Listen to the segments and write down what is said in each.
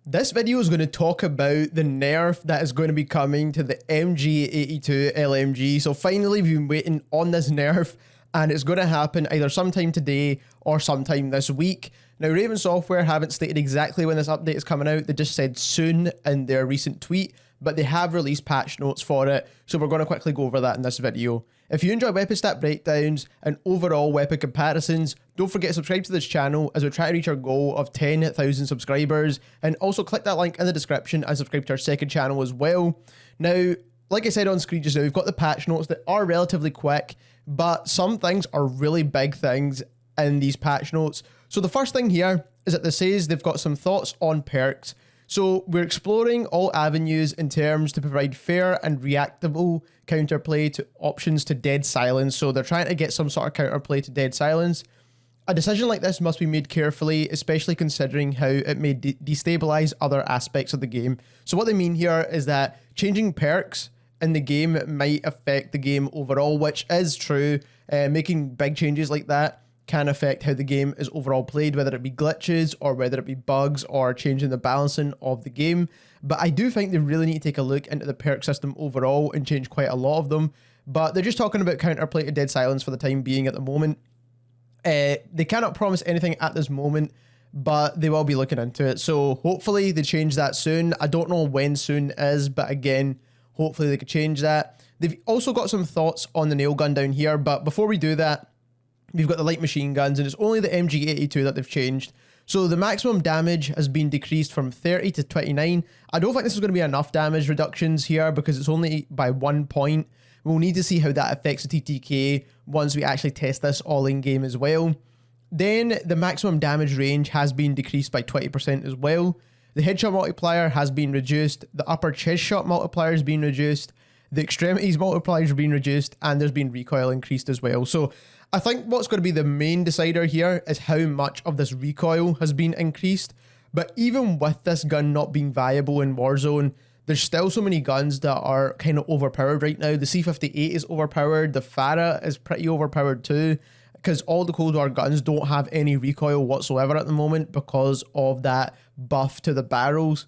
This video is going to talk about the nerf that is going to be coming to the MG82 LMG. So finally, we've been waiting on this nerf and it's going to happen either sometime today or sometime this week. Now, Raven Software haven't stated exactly when this update is coming out. They just said soon in their recent tweet, but they have released patch notes for it. So we're going to quickly go over that in this video. If you enjoy weapon stat breakdowns and overall weapon comparisons, don't forget to subscribe to this channel as we try to reach our goal of 10,000 subscribers, and also click that link in the description and subscribe to our second channel as well. Now, like I said on screen just now, we've got the patch notes that are relatively quick, but some things are really big things in these patch notes. So the first thing here is that this says they've got some thoughts on perks. So we're exploring all avenues in terms to provide fair and reactable counterplay to options to dead silence. So they're trying to get some sort of counterplay to dead silence. A decision like this must be made carefully, especially considering how it may destabilize other aspects of the game. So what they mean here is that changing perks in the game might affect the game overall, which is true. Making big changes like that can affect how the game is overall played, whether it be glitches or whether it be bugs or changing the balancing of the game. But I do think they really need to take a look into the perk system overall and change quite a lot of them. But they're just talking about counterplay to dead silence for the time being at the moment. They cannot promise anything at this moment, but they will be looking into it. So hopefully they change that soon. I don't know when soon is, but again, hopefully they could change that. They've also got some thoughts on the nail gun down here, but before we do that, we've got the light machine guns, and it's only the MG82 that they've changed. So the maximum damage has been decreased from 30 to 29. I don't think this is going to be enough damage reductions here because it's only by 1 point. We'll need to see how that affects the TTK once we actually test this all in game as well. Then the maximum damage range has been decreased by 20% as well. The headshot multiplier has been reduced. The upper chest shot multiplier has been reduced. The extremities multipliers have been reduced, and there's been recoil increased as well. So I think what's going to be the main decider here is how much of this recoil has been increased. But even with this gun not being viable in Warzone, there's still so many guns that are kind of overpowered right now. The C58 is overpowered. The Farah is pretty overpowered too, because all the Cold War guns don't have any recoil whatsoever at the moment because of that buff to the barrels.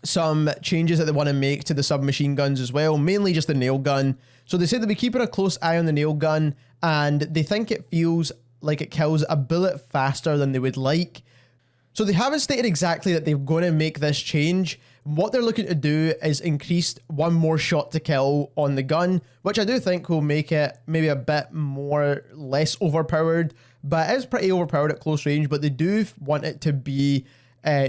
Some changes that they want to make to the submachine guns as well, mainly just the nail gun. So they said they'll be keeping a close eye on the nail gun, and they think it feels like it kills a bullet faster than they would like. So they haven't stated exactly that they're going to make this change. What they're looking to do is increase one more shot to kill on the gun, which I do think will make it maybe a bit more less overpowered, but it is pretty overpowered at close range. But they do want it to be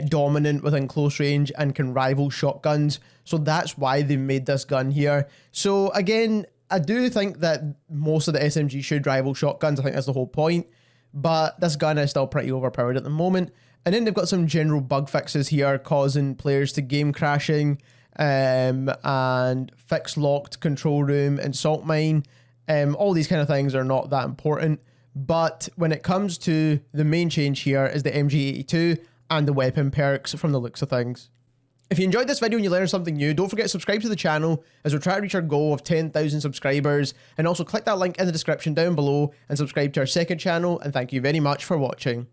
dominant within close range and can rival shotguns. So that's why they made this gun here. So again, I do think that most of the SMG should rival shotguns. I think that's the whole point. But this gun is still pretty overpowered at the moment. And then they've got some general bug fixes here causing players to game crashing, and fix locked control room and salt mine. All these kind of things are not that important. But when it comes to the main change here is the MG82 and the weapon perks from the looks of things. If you enjoyed this video and you learned something new, don't forget to subscribe to the channel as we're trying to reach our goal of 10,000 subscribers, and also click that link in the description down below and subscribe to our second channel, and thank you very much for watching.